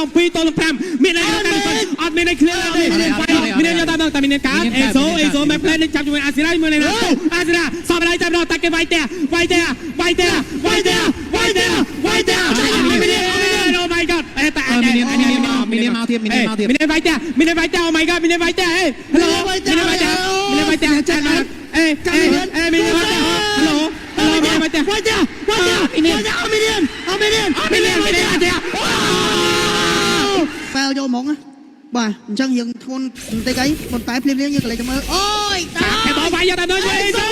ង2 ទល់នឹង 5មានអីអត់មានអី clear ទេមានយកតាមតែមានកាតអេសូមិនផ្លែនឹងចាប់ជាមួយអាស៊ីរ៉ាមួយនេះអាស៊ីរ៉ាសបដៃតាមដល់តែគេវាយទេOh my god តែមានមកទៀតមានវាយទេ Oh my god មានវាយទេ Hello មានវាយទេចាត់មានវាយទេ Hello មានវាយទេបែរយកហ្មងបាទអញ្ចឹងយើងធ្ងន់បន្តិចអីប៉ុន្តែភ្លាមៗយើងកន្លែងទៅមើលអូយតាបងវាយយកតាមដល់យេស៊ូ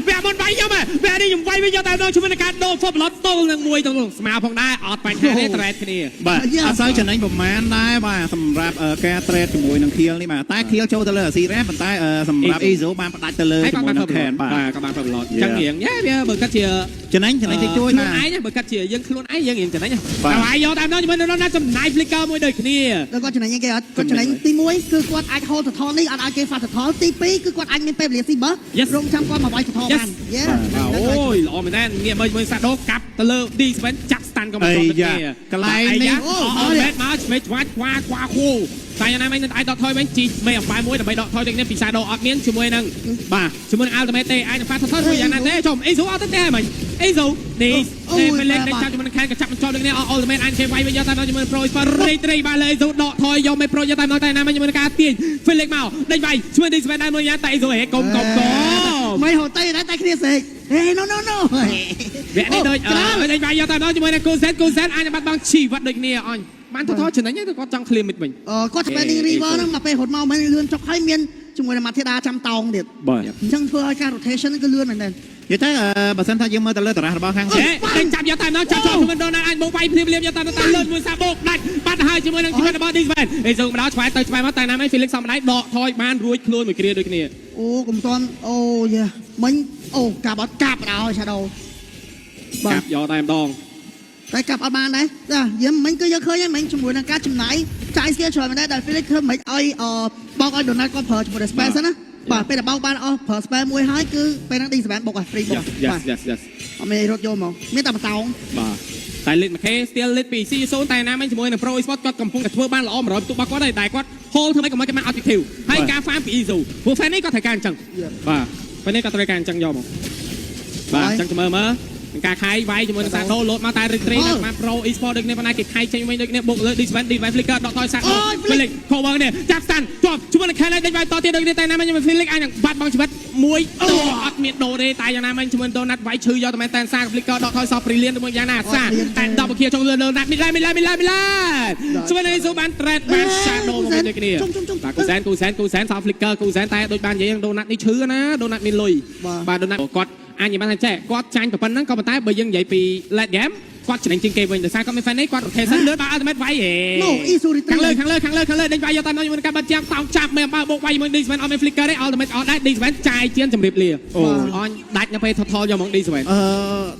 វាមិនវាយយកវានេះខ្ញុំវាយយកតាមដល់ជាមួយនឹងការដូរ Formula ទល់នឹងមួយទៅស្មាផងដែរអត់បញ្ហាទេ trade គ្នាបាទអត់សូវចំណេញប្រមាណដែរបាទសម្រាប់ការ trade ជាមួយនឹង Kiel នេះបាទតែ Kiel ចូលទៅលើ Asira ប៉ុន្តែសម្រាប់ Ezo បានផ្ដាច់ទៅលើជាមួយនឹង Ken បាទក៏បាន Formula អញ្ចឹងរៀងវាបើកាត់ជាចំណេញតិចជួយណាឯងបើកាត់ជាយើងខ្លួនឯងយើងរៀងចំណេញហើយយកតាមដល់ជាមួយនឹងចំណាយ flicker មួយដូចគ្នាដល់គាត់ចំណេញគេអត់គាត់ចំណេញទី1គឺគាត់អាច hold សថលនេះអត់ឲ្យគេ fast សថលទី2គឺគាត់អាចមានពេលវេលាស៊ីបឺរងចាំគាត់មកវាយសថលបានអូយល្អមែនទេងាកមើលសាដូកាប់ទៅលើ D7 ចាក់ stand ក៏មិនទាន់ទេកន្លែងនេះអត់មែនមកឆ្មេខ្វាច់ខ្វាគូតែយ៉ាងណាមិញនឹងអាចដកថយវិញជីមេអំបាយមួយដើម្បីដកថយដូចនេះពីសាដូអត់មានជាមួយនឹងបាទជាមួយនឹង ultimate ទេអាចនឹង fast ថយមួយយ៉ាងណាទេចុំ Ezo អត់ទេមិញ Ezo នេះពេលលេខចាប់ជាមួយនឹងខែក៏ចាប់បញ្ចប់ដូចនេះ ultimate អាចគេវាយវិញយកតាមជាមួយនឹង pro ត្រីបានលើ Ezo ដកថយយកមេ pro យកតាមតែណាមិញជាមួយនឹងការទាញ Felix មកដេញវាយជាមួយ D7 ដែរមួយយ៉ាងតែ Ezo ហេកុំមិនហូតតែគ្នាសេកហេ no វានេះដូចដេញវាយយកតាមជាមួយនឹង Kusen អាចបាត់បង់ជីវិតដូចគ្នាអញបានថតចំណេញទៅគាត់ចង់ clear មិចវិញគាត់ spending river ហ្នឹងមកពេលរត់មកមិនលឿនចុកហើយមានជាមួយនឹងមាធាដាចាំតោងទៀតអញ្ចឹងធ្វើឲ្យការ rotation គឺលឿនមែនទេនិយាយទៅបើសិនថាយើងមើលទៅលើតារាងរបស់ខាងចេញចាប់យកតាមដល់ចាប់ចូលមិនដល់ណាអាចបោកវាយភ្លាមយកតាមលើមួយសាបោកដាច់បាត់ហើយជាមួយនឹងជីវិតរបស់ D7 អេសូម្ដងឆ្វែទៅឆ្វែមកតែណាមិន Felix សំដៃដកថយបានរួចខ្លួនមួយគ្រាដូចគ្នាអូកុំតន់អូយ៉ាមិញអូកាប់អត់កាប់ដល់ Shadow កាប់យកតែម្ដងតែកាប់អត់បានដែរចាយើងមិញគឺយើងឃើញហើយមិញជាមួយនឹងការចំណាយចាយ skill ច្រើនមែនដែរដែល Felix ធ្វើមិនឲ្យបោកឲ្យ Donald គាត់ប្រើជាមួយ space ណាបាទពេលដែលបោកបានអស់ប្រើ space មួយហើយគឺពេលហ្នឹង D7 បុកឲ្យ free បុកបាទអត់មានរត់យកមកមានតែបតោងបាទតែ Lead MK still Lead ពី C0 តែណាមិញជាមួយនឹង Pro Esports គាត់កំពុងតែធ្វើបានល្អ100%បន្ទុករបស់គាត់ហើយតែគាត់ hold ធ្វើម៉េចក៏មិនបាន objective ហើយការ farm ពី Ezo ព្រោះ fan នេះគាត់ត្រូវការអញ្ចឹងបាទ fan នេះគាត់ត្រូវការអញ្ចឹងយកមកបាទអញ្ចឹងមើលការខៃវាយជាមួយនឹងសាដូលោតមកតែរីត្រីណាស់បាន Pro Esports ដូចគ្នាប៉ុន្តែគេខៃចេញវិញដូចគ្នាបុកលើ D7 Flicker ដកថយសាដូ Felix cover នេះចាប់ stand ជាប់ជាមួយនឹងខែលេខវាយតទៀតដូចគ្នាតែណាមិញ Felix អាចនឹងបាត់បង់ជីវិតមួយអត់មានដូរទេតែយ៉ាងណាមិញជាមួយ Donut វាយឈឺយកតែមែនតែសា Flicker ដកថយសោះ Brilliant ទៅមួយយ៉ាងណាសាតែ10វិគាចុងលើ Donut មីឡាជាមួយនឹង Ezo បាន trade បាន Shadow មកដូចគ្នាបាទគូសែនសោះ Flicker គូសែនតែដូចបាននិយាយ Donut នេះឈឺណា Donut មានលុយបាទ Donut គាត់អញនិយាយបានថាចេះគាត់ចាញ់ប៉ុណ្ណឹងក៏ប៉ុន្តែបើយើងនិយាយពី late game គាត់ចំណេញជាងគេវិញដោយសារគាត់មាន fan នេះគាត់ rotation លើដល់ ultimate វាយហេខាងលើដេញវាយយកតាមជាមួយនឹងការបាត់ជាងតោងចាប់មេអំបើបោកវាយមួយ D7 អត់មាន flicker ទេ ultimate អត់ដែរ D7 ចាយជាងជំរាបលាអញដាច់នៅពេល total យកមក D7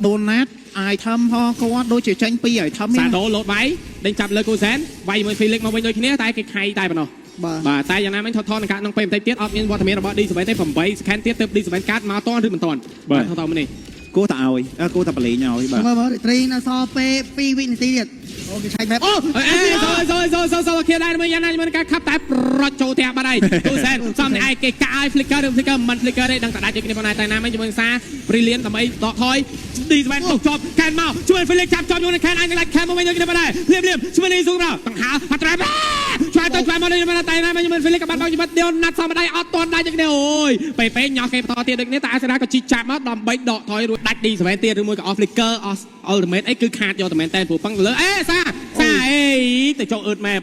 Donut item ហោគាត់ដូចជាចាញ់ពី item សាដូលោតវាយដេញចាប់លើ Kusen វាយមួយ Felix មកវិញដូចគ្នាតែគេខៃតែប៉ុណ្ណោះបាទតែយ៉ាងណាមិញថតនឹងកាត់ក្នុងពេលបន្តិចទៀតអត់មានវត្តមានរបស់ D7 ទេ8 second ទៀតទៅ D7 កាត់មកតឬមិនតន់បាទថតមកនេះគួរតែឲ្យគួរតែបលេងឲ្យបាទមើលត្រីនៅសល់ពេល2វិនាទីទៀតអូគេឆែកបែបអូសូឃៀដែរមើលយ៉ាងណាមើលការខាប់តែប្រត់ចូលផ្ទះបាត់ហើយទូសែនសំនេះឯងគេកាឲ្យ flicker ឬ flicker មិន flicker ទេដឹងតែដាច់ដូចគ្នាប៉ុន្តែតែណាមិញជាមួយសា brilliant ដើម្បីដកថយ D7 បុកជាប់ខែនមកជួយ Felix ចាប់ជាប់ជាមួយនឹងខែនអញដាច់ខែនមកវិញដូចគ្នាប៉ុន្តែភ្លាមជាមួយនេះស៊ូមដល់បង្ហាហាត់ត្រែឆ្វែទៅឆ្វែមកនេះតែណាមិញជាមួយ Felix ក៏បាត់បង់ជីវិតដេវណាត់សំដៃអត់តន់ដាច់ដូចគ្នាអូយពេលញ៉ោះគេបន្តទៀតដូចគ្នាតែអាសេណាក៏ជីចាប់មកដើម្បីដកថយរួចដាច់ D7 ទៀតឬមួយក៏ off flicker ultimate អីគឺខាតយកតែមែនតែព្រោះប៉ឹងលើសាអេទៅចូលអឺតម៉ែមក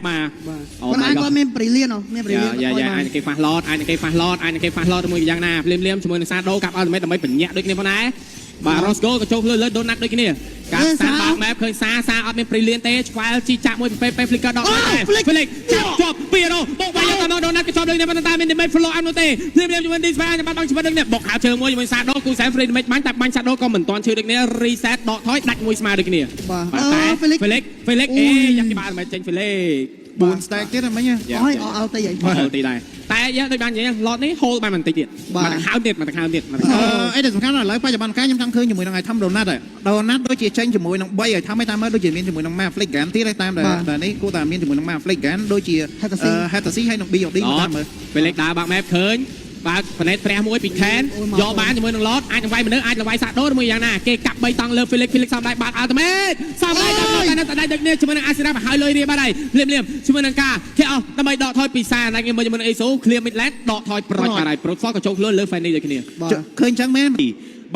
អូម៉ែគាត់មាន brilliant មាន brilliant យ៉ាអាចគេ fast load អាចគេ fast load ជាមួយយ៉ាងណាភ្លាមជាមួយនឹង Shadow កាប់ ultimate ដើម្បីបញ្ញាក់ដូចគ្នាប៉ុណ្ណាបាទ Roscoe ក៏ចូលលើ Donut ដូចគ្នាការ stand back map ឃើញសាអត់មាន brilliant ទេឆ្វែលជីចាក់មួយពេល flicker ដកដែរ Felix ជាប់2រោបុកបាយយកតាម Donut ក៏ជាប់ដូចគ្នាប៉ុន្តែមាន damage follow up នោះទេភ្លាមជាមួយ D7 អាចបាត់បង់ជីវិតដូចគ្នាបុកហៅជើងមួយជាមួយ Shadow គូ Sam free damage បាញ់តែបាញ់ Shadow ក៏មិនទាន់ឈឺដូចគ្នា reset ដកថយដាច់មួយស្មើដូចគ្នាបាទតែ Felix យ៉ាក់គេបានមិនចេញ Felix 4 stack ទៀតមិញឲ្យទៅដែរតែ តែយើងដូចបាននិយាយឡតនេះ hold បានបន្តិចទៀតមកហៅទៀតមកហៅទៀតមក អីដែលសំខាន់ឥឡូវបច្ចុប្បន្នខ្ញុំចង់ឃើញជាមួយនឹងឲ្យធ្វើដូណាត់ដូណាត់ដូចជាចេញជាមួយនឹង3ឲ្យធ្វើឲ្យតាមមើលដូចជាមានជាមួយនឹង Maflick Gan ទៀតហើយតាមតែនេះគួរតែមានជាមួយនឹង Maflick Gan ដូចជា Hatasi ហើយនឹង BOD តាមមើល ពេលលេខដើរបាក់ map ឃើញបើផ្នែកព្រះមួយពីខេនយកបានជាមួយនឹងឡតអាចនឹងវាយមនុស្សអាចនឹងវាយសាក់ដូរមួយយ៉ាងណាគេកាប់3តង់លើ Felix សំដៃបាត់ ultimate សំដៃដល់តែដឹកនេះជាមួយនឹង Asira បើហើយលុយរៀបបាត់ហើយលៀមជាមួយនឹងការគេអស់ដើម្បីដកថយពីសារណាគេមើលជាមួយនឹង Aso clear midland ដកថយប្រូចបាត់ហើយ Profile ក៏ចូលខ្លួនលើ Fanny ដូចគ្នា ឃើញចឹងមែន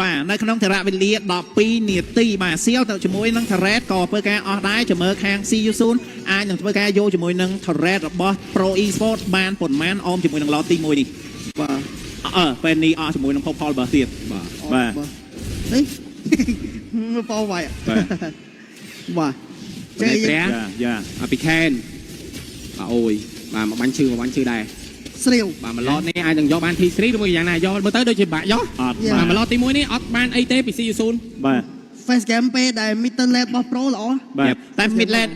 បាទនៅក្នុងតារៈវេលា12នាទីបាទសៀលទៅជាមួយនឹង Thread ក៏ធ្វើការអស់ដែរចាំមើលខាង See You Soon អាចនឹងធ្វើការយកជាមួយនឹង Thread របស់ Pro Esports បានប៉ុន្មានអមជាមួយនឹង lot ទី1នេះបាទពេលនេះអស់ជាមួយនឹង Popol បើទៀតបាទនេះប៉ោវាយបាទចេះយ៉ាពីខេនបាទអូយបាទមកបាញ់ឈឺដែរស្រាវបាទមកឡតនេះអាចនឹងយកបាន T3 ឬមួយយ៉ាងណាយកមើលទៅដូចជាបាក់យកបាទមកឡតទី1នេះអត់បានអីទេពី See You Soon បាទ Face Game ពេលដែល Middle Lane របស់ Pro ល្អបាទតែ Mid Lane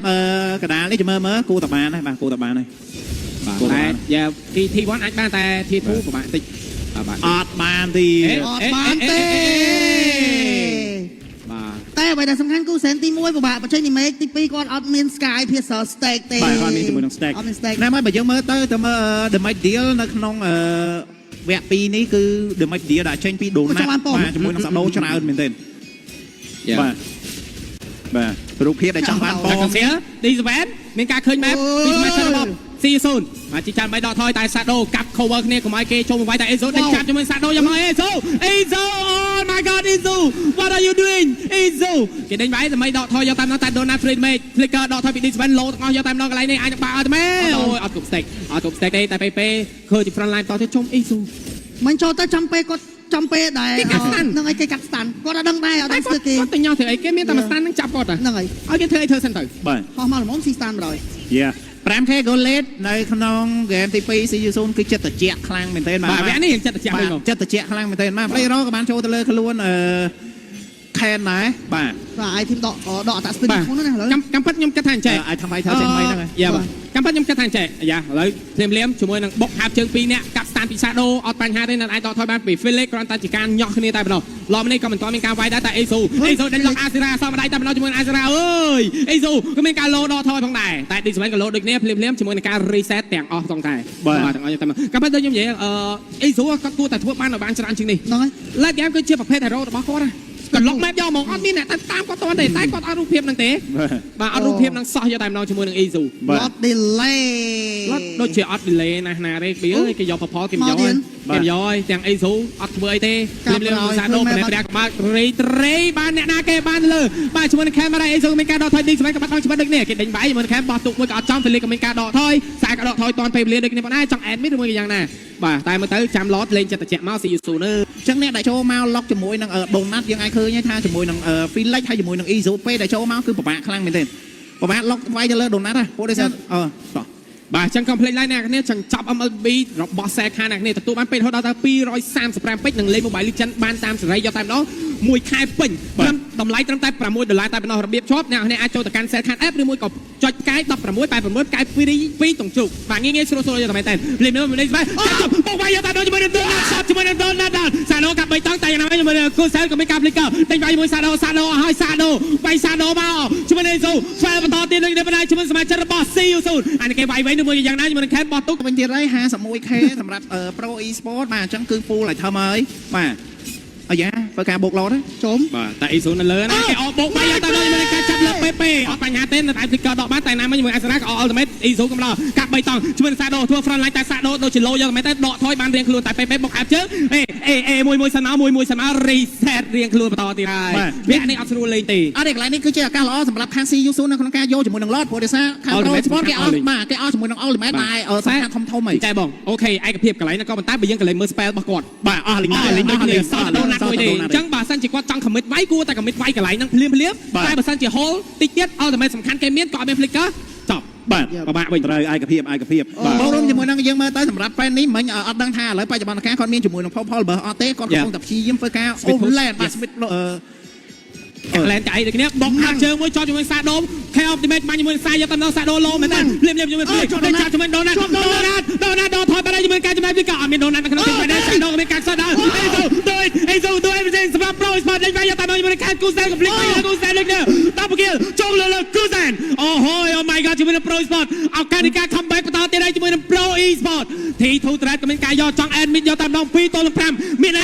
កដាលនេះមើលគូតបានហើយបាទគូតបានហើយបាទតែយ៉ា T1 អាចបានតែ T2 ពិបាកតិចបាទអត់បានទេបាទតែអ្វីដែលសំខាន់គឺសែនទី1ពិបាកបញ្ចេញ image ទី2គាត់អត់មាន Sky Piercer Stake ទេបាទគាត់មានជាមួយនឹង Stake អត់មាន Stake ណាស់មកបើយើងមើលទៅមើល The Might Deal នៅក្នុងវគ្គ2នេះគឺ The Might Deal ដែលចេញពី Donut បាទជាមួយនឹង Shadow ច្រើនមែនទែនបាទរូបភាពដែលចង់បានបងD7 មានការឃើញ map ពី match របស់ See You Soon បាទជីចាន់3ដកថយតែ Shadow កាប់ cover គ្នាកុំឲ្យគេចូលមកវាយតែ Azo ដេញចាប់ជាមួយ Shadow យកមក Azo oh my god Azo what are you doing Azo គេដេញវាយដើម្បីដកថយយកតាមនោះតែ Donut Free Mate Flicker ដកថយពី D7 low ទាំងអស់យកតាមនោះកន្លែងនេះអាចនឹងបាក់អត់ទេអូយអត់គ្រប់ stake ទេតែពេលឃើញទី front line តទៅជុំ Azo មិនចូលទៅចាំពេលគាត់ចាំពេលដែរហ្នឹងហើយគេកាត់ស្តាន់គាត់អត់ដឹងដែរអត់ដឹងស្ទើរគេគាត់ទៅញ៉ោធ្វើអីគេមានតែមួយស្តាន់នឹងចាប់គាត់ហ្នឹងហើយឲ្យគេធ្វើអីធ្វើសិនទៅបាទហោះមកល្មមស៊ីស្តាន់បណ្ដោយ 5K goal lead នៅក្នុង game ទី2 See You Soon គឺចិត្តត្រជាក់ខ្លាំងមែនទែនបាទវគ្គនេះចិត្តត្រជាក់វិញចិត្តត្រជាក់ខ្លាំងមែនទែនបាទ player ក៏បានចូលទៅលើខ្លួនខេនដែរបាទអាយធីមដកអតាស្ពីនខ្លួនណាឥឡូវចាំប៉ិតខ្ញុំគិតថាអញ្ចេះអាចធ្វើចេញមិនហ្នឹងយ៉ាបាទចាំប៉ិតខ្ញុំគិតថាអញ្ចេះយ៉ាឥឡូវភ្លាមជាមួយនឹងបុកហាប់ជើង2នាក់កាប់ស្តានពី Shadow អត់បញ្ហាទេនៅអាចដកថយបានពី Felix គ្រាន់តែជាការញ៉ោះគ្នាតែប៉ុណ្ណោះឡំនេះក៏មិនទាន់មានការវាយដែរតែ Azo ដេញលោក Asira សមដៃតែប៉ុណ្ណោះជាមួយនឹង Asira អើយ Azo ក៏មានការលោដកថយផងដែរតែ D7 ក៏លោដូចគ្នាភ្លាមជាមួយនឹងការ reset ទាំងអស់ផងដែរបាទទាំងអស់តែក៏ប៉ុន្តែខ្ញុំនិយាយAzo គាត់គួរតែធ្វើបានច្រើនជាងនេះហ្នឹងហើយ Live game គឺជាប្រភេទ hero របស់គាត់កន្លង map យកមកអត់មានអ្នកតាមគាត់តទេតែគាត់អត់រូបភាពហ្នឹងទេបាទអត់រូបភាពហ្នឹងសោះយកតែម្ដងជាមួយនឹង Azo អត់ delay ដូចជាអត់ delay ណាទេពីគេយក Popol គេយកទាំង Azo អត់ធ្វើអីទេលៀមសាដូប្រែក្បាលត្រីបានអ្នកណាគេបានលើបាទជាមួយនឹង camera Azo មានការដកថយទីស្វែងក៏បាត់ដល់ច្បាស់ដូចនេះគេដេញបាយជាមួយនឹង cam បោះទុកមួយក៏អត់ចំ Felix ក៏មានការដកថយខ្សែក៏ដកថយតនពេលវេលាដូចគ្នាប៉ុណ្ណាចង់ admit ឬមួយយ៉ាងណាបាទតែមើលទៅចាំ lot លេងចិត្តត្រជាក់មក See You Soon អញ្ចឹងអ្នកដែលចូលមក lock ជាមួយនឹង Donut យើងអាចឃើញថាជាមួយនឹង Felix ហើយជាមួយនឹង Azo ពេលដែលចូលមកគឺពិបាកខ្លាំងមែនទេពិបាក lock វាយទៅលើ Donut ហ៎ពួកនេះតោះបាទចឹង complete line អ្នកគ្នាចឹងចាប់ MLB របស់ Selkhan អ្នកគ្នាទទួលបានពេលរហូតដល់ទៅ235ពេជ្រនិងលេង Mobile Legends បានតាមសេរីយកតែម្ដងមួយខែពេញតម្លៃត្រឹមតែ$6តែប៉ុណ្ណោះរបៀបជាប់អ្នកគ្នាអាចចូលទៅកាន់ Selkhan app ឬមួយក៏ចុចផ្កាយ1686ផ្កាយ2តុងជុកបាទងាយស្រួលយកតែមែនតើលេងនេះបាទបងវាយយកតែដូចជាមួយនឹង Donut សាប់ជាមួយនឹង Donut សាណូកាប់3តង់តែយ៉ាងណាជាមួយនឹង Kusel ក៏មានការ Flicker តែវាយមួយ Shadow ហើយ Shadow វាយ Shadow មកជាមួយនឹង Azo ស្វែងបន្តទៀតដូចនេះបណ្ដាជាមួយសមាជិករបស់ See You Soon អានេះគេវាយមួយយ៉ាងណាជាមួយនឹង Cam បោះទុកវិញទៀតហើយ 51k សម្រាប់ Pro Esports បាទអញ្ចឹងគឺ full ឲ្យធ្វើហើយបាទអាយ៉ាបើការបូកឡតជុំបាទតែ Azo នៅលើណាគេអបបូកបាយយកតែដល់ជាមួយនឹងការចាប់លើ PP អត់បញ្ហាទេនៅតែ Flicker ដកបានតែណាមួយជាមួយ Asira ក៏ Ultimate Azo ក៏ម្ដងកាប់3តង់ជាមួយនឹង Shadow ធ្វើ front line តែ Shadow ដូចជា low យកតែមែនតែដកថយបានរៀងខ្លួនតែ PP បុកអាប់ជើងមួយសិនមកមួយសិនមក reset រៀងខ្លួនបន្តទៀតហើយវគ្គនេះអត់ស្រួលលេងទេអត់ទេកន្លែងនេះគឺជាឱកាសល្អសម្រាប់ខាង See You Soon នៅក្នុងការយកជាមួយនឹង lot ព្រោះដោយសារខាង Pro Sport គេអត់បាទគេអត់ជាមួយនឹង Ultimate ដែរសំខាន់ធំហីតែបងអូខេឯកភាពកន្លែងហ្នឹងក៏ប៉ុន្តែបើយើងកន្លែងមើល spell របស់គាត់បាទអស់លេងដូចគ្នាសតដូណាត់មួយទេអញ្ចឹងបើសិនជាគាត់ចង់ commit វាយគួរតែ commit វាយកន្លែងហ្នឹងភ្លាមតែបើសិនជា hold តិចទៀត ultimate សំខាន់គេមានក៏អត់មាន flicker ចប់បាទពិបាកវិញត្រូវឯកភាពបងរួមជាមួយនឹងយើងមើលទៅសម្រាប់ fan នេះមិញអត់ដឹងថាឥឡូវបច្ចុប្បន្នកាលគាត់មានជាមួយនឹង Popol បើអត់ទេគាត់កំពុងតែព្យាយាមធ្វើការ overland បាទ split Land ចៃដូចគ្នាបុកហាត់ជើងមួយចោលជាមួយ Shadow K Optimate បាញ់ជាមួយ Sai យកតាមដល់ Shadow low មែនទេភ្លាមជាមួយ Felix ចាប់ជាមួយ Donut ដល់ ថយបាត់ហើយជាមួយការចំណាយពីក៏អត់មានដូនណាត់នៅក្នុងទីមួយដែរចាដូនក៏មានការខ្សោយដែរអេសូ everything សម្រាប់ Pro Sport លេងវាយតាមជាមួយខាងគូសែនកំភ្លេចគូសែនលេងនេះតាប់គៀលចូលលើគូសែនអូហូយ Oh my god ជាមួយនឹង Pro Sport ឱកាសនៃការ comeback បន្តទៀតហើយជាមួយនឹង Pro Esport ទីធូត្រេតក៏មានការយកចង់ admit យកតាមដង2ទល់នឹង5មានអី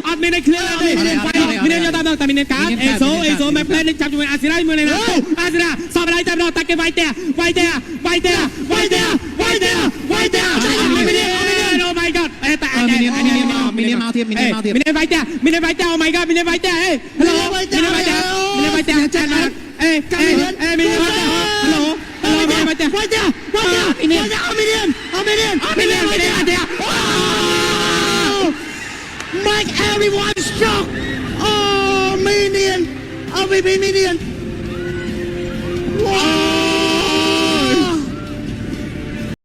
អត់មានអី clear ទេមានយកតាមដងតែមានការអេសូមិន play លេងចាប់ជាមួយអាស៊ីរ៉ាមួយលេងអាស៊ីរ៉ាសបដៃតាមដងតាគេវាយទេOh my god អេតាមីនីមកទៀតមីនីវាយទេOh my god មីនីវាយទេហេ Hello មីនីវាយទេចាណាអេមីនីវាយទេ Hello មីនីវាយទេមីនី Make everyone shock oh minion oh baby minion wow